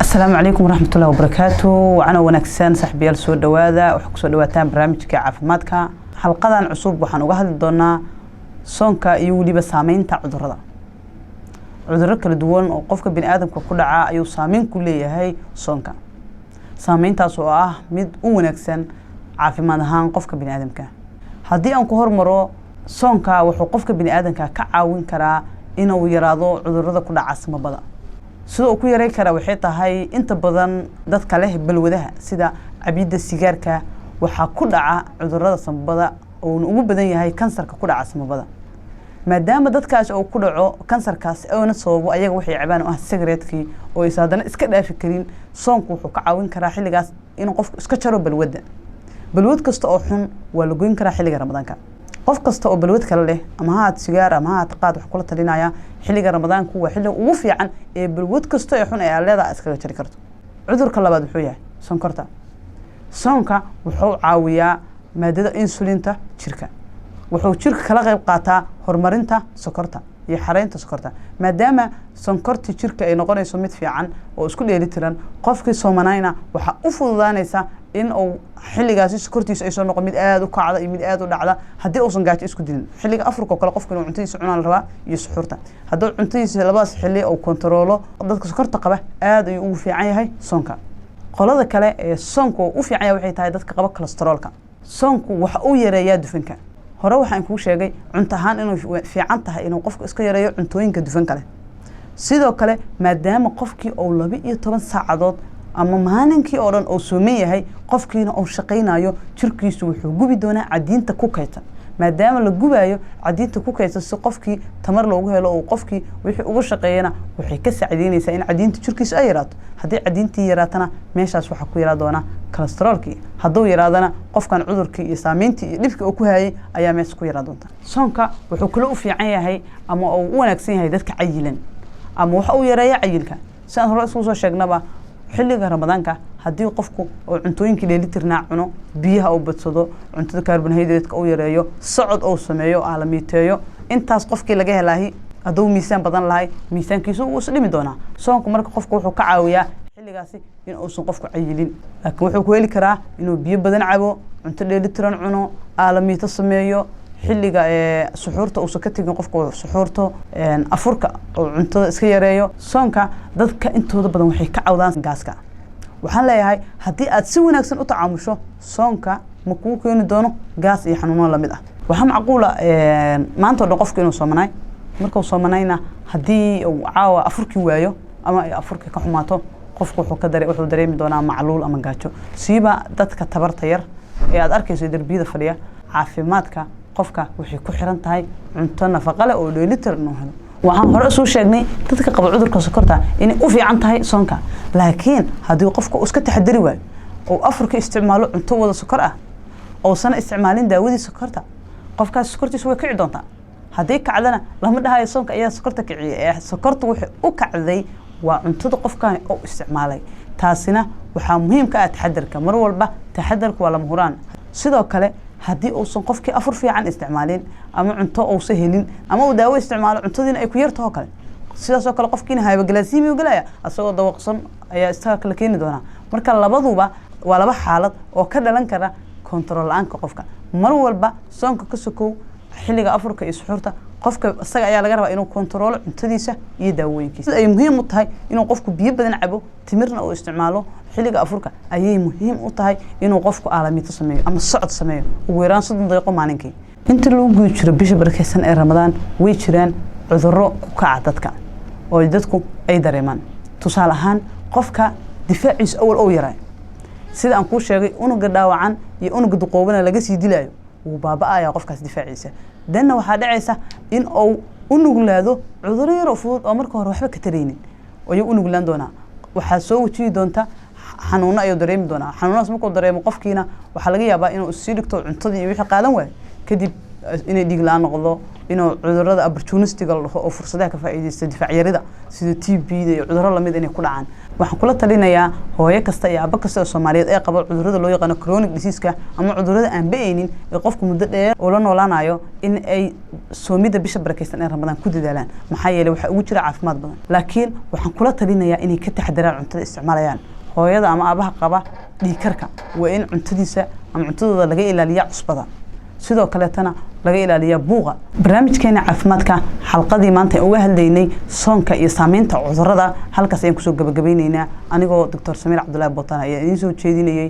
السلام عليكم ورحمة الله وبركاته. وأنا ونكسان صاحبي السود دوادا وحكسو دواتان برامجك عافمادك حلقة عصوب وحن وجهد دونا صونكا يولي بسامين تاع عذرة عذرك الدوان وقفك بين آدم كل أيو سامين كلية هاي صونكا سامين تاسواه مد ونكسان عافمادهان قفك بين آدم كه هدي أنكو هرمرو صونكا وحقفك بين آدم كعاون كرا إنه يرادو عذرة كل عاصمة بدا sidoo ku yaray kara waxay tahay inta badan dadka leh balwadaha sida cabida sigaarka waxa ku dhaca cudurrada sanbada oo ugu badan yahay kansarka ku dhaca sanbada maadaama dadkaas oo ku dhaco kansarkaas oo na sababo ayaga waxay cabaan oo sigareedkii oo isaadana iska dhaafi karin soonku wuxuu ka caawin karaa xilligaas in qofku iska jaro balwad kasta oo xun waa la goyn karaa xilliga ramadaanka qof kasta oo balwad kale leh ama haad sigaar ama haad qaad wax kula talinaya xilliga ramadaanku waa xilli ugu fiican ee balwad kasta ee xun ay leedahay iskaga jari karto cudurka labaad wuxuu yahay sonkorta soonka wuxuu caawiyaa maadada insulinta jirka wuxuu jirka kala qayb qaataa horumarinta sokorta iyo xareynta sokorta maadaama sonkorta jirka ay noqonayso mid fiican oo isku dheelitiran qofkii soomanayna waxa u fududaanaysa in uu xilligaasi sokortiisa ay soo noqon mid aad u kacda iyo mid aad u dhacda hadii uu san gaajo isku dilin xilliga afurka kale qofku inuu cuntadiisa cunaan rabaa iyo suxuurta haduu cuntadiisa labadaas xilli uu kontaroolo dadka sokorta qaba aad ayuu ugu fiican yahay soonka qolada kale ee soonku u fiican yahay waxay tahay dadka qaba kolestaroolka soonku waxa uu yareeyaa dufanka hore waxaan ku sheegay cunto ahaan inuu fiican tahay inuu qofku iska yareeyo cuntooyinka dufanka leh sidoo kale maadaama qofkii uu 12 saacadood ama maalinkii oo dhan oo sooman yahay qofkiina oo shaqeynayo jirkiisu wuxuu gubi doonaa cadiinta ku kaytan maadaama la gubayo cadiinta ku kaysan si qofkii tamar loogu helo oo qofkii wixii ugu shaqeeyana waxay ka saacideynaysaa in cadiinta jirkiisu ay yaraato haddii cadiintii yaraatana meeshaas waxa ku yaraa doona kolestaroolkii hadduu yaraadana qofkan cudurkii iyo saameyntii iyo dhibkii uu ku hayay ayaa meesha ku yaraa doonta soonka wuxuu kale u fiican yahay ama uu u wanaagsan yahay dadka cayilan ama waxa uu yareeyaa cayilka sidaan hore isku soo sheegnaba xilliga ramadaanka haddii qofku oo cuntooyinka dheelitirnaa cuno biyaha uu badsado cuntada carbohydrate-ka uu yareeyo socod uu sameeyo aalamiiteeyo intaas qofkii laga helaahi hadduu miisaan badan lahay miisaankiisu uu is dhimi doonaa soonku marka qofku wuxuu ka caawiyaa xilligaasi in uusan qofku cayilin laakiin wuxuu ku heli karaa inuu biyo badan cabo cunto dheelitiran cuno aalamiito sameeyo xilliga suxuurta uu ka tagin qofku suxuurto afurka oo cuntada iska yareeyo soonka dadka intooda badan waxay ka cawdaan gaaska waxaan leeyahay haddii aad si wanaagsan u tacaamusho soonka ma kuu keeni doono gaas iyo xanuuno la mid ah waxaa macquula maanta oo dhan qofku inuu soomanay markuu soomanayna haddii uu caawa afurkii waayo ama ay afurkii ka xumaato qofku wuxuu dareemi doonaa macluul ama gaajo siiba dadka tabarta yar ee aad arkayso darbiyada fadhiya caafimaadka qofka waxay ku xiran tahay cunto nafaqo leh oo dheelitir inuu helo waxaan hore soo sheegnay dadka qaba cudurka sokorta inay u fiican tahay soonka laakiin haddii qofka uu iska taxadari waayo oo afurka isticmaalo cunto wada sokor ah oo sana isticmaalin daawadii sokorta qofkaas sokortiisu way kici doontaa haddii kacdana lama dhahayo soonka ayaa sokorta kiciyay sokorta waxay u kacday waa cuntada qofkan oo isticmaalay taasina waxaa muhiim ka ah taxadarka mar walba taxadarku waa lama huraan sidoo kale haddii uusan qofkii afur fiican isticmaalin ama cunto uusan helin ama uu daawo isticmaalo cuntadiina ay ku yarto oo kale sidaas oo kale qofkiina hypoglycemia galaya asagoo dawaqsan ayaa istaag kala keeni doona marka labaduba waa laba xaalad oo ka dhalan kara control la'aanka qofka mar walba soonka ka sokow xilliga afurka iyo suxuurta qofka isaga ayaa laga rabaa inuu control cuntadiisa iyo daawooyinkiisa ay muhiim u tahay inuu qofku biyo badan cabo timirna uu isticmaalo xilliga afurka ayay muhiim u tahay inuu qofku aalamiito sameeyo ama socod sameeyo ugu yaraan 30 daqiiqo maalinkii inta lagu guda jiro bisha barakeysan ee ramadaan way jiraan cudurro ku kaca dadka oo dadku ay dareemaan tusaale ahaan qofka difaaciisa awal oo yaray sida aan ku sheegay unuga dhaawacan iyo unuga duqoobana laga sii dilaayo uu baaba'aya qofkaas difaaciisa danna waxa dhacaysa in uu u nuglaado cudurro yar oo fudud oo marka hore waxba ka tareynin oo uu nuglaan doonaa waxa soo wajihi doonta xanuuno ayuu dareemi doonaa xanuunaas markuu dareemo qofkiina waxa laga yaabaa inuu sii dhigto cuntadii iyo wixii qaadan waayo kadib inay dhiig la'aan noqdo inuu cudurrada opportunistiga oo fursadaha ka faa'iideysto difaac yarida sida TB iyo cudurro lamid inay ku dhacaan waxaan kula talinayaa hooyo kasta iyo aabba kasta oo Soomaaliyeed ee qaba cudurrada loo yaqaan chronic disease-ka ama cudurrada aan ba'aynin ee qofku muddo dheer oo la noolaanayo in ay soomida bisha barakeysan ee Ramadaan ku dadaalaan maxaa yeelay waxa ugu jira caafimaad badan laakiin waxaan kula talinayaa inay ka taxadaraan cuntada isticmaalayaan hooyada ama aabaha qaba dhiig karka waa in cuntadiisa ama cuntadooda laga ilaaliyo cusbada sidoo kale tana laga ilaaliyo buuqa barnaamijkeena caafimaadka xalqadii maanta uga hadlaynay soonka iyo saameynta cudurrada halkaas ayaan ku soo gabagabaynaynaa anigoo Dr. Samiir Cabdullaahi Bootaan ayaa idin soo jeedinayay